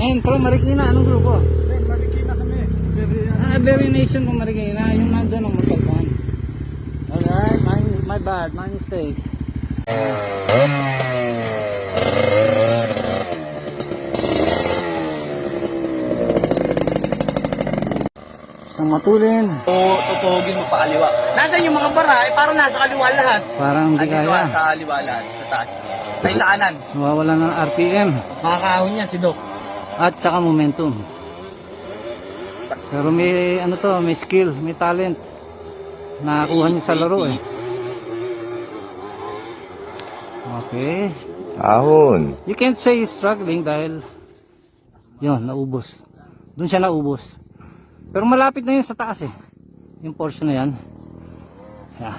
Ayun, from Marikina, anong grupo? Marikina kami. Very Nation from Marikina, yung nandun ang magpagpan. Alright, my bad, my mistake. Ang matulin. Tutugin mo pa kaliwa. Nasaan yung mga bara? Parang nasa kaliwa lahat. Parang hindi kaya. Sa kaliwa lahat. Sa taas. Ay, sa kanan. Nawawala ng RPM. Makakahon yan si Doc. At saka momentum. Pero may ano to, may skill, may talent. Nakakuha niya sa laro eh. Okay. Ahon. You can't say he's struggling dahil yun, naubos. Doon siya naubos. Pero malapit na yun sa taas eh. Yung portion na yan. Yeah.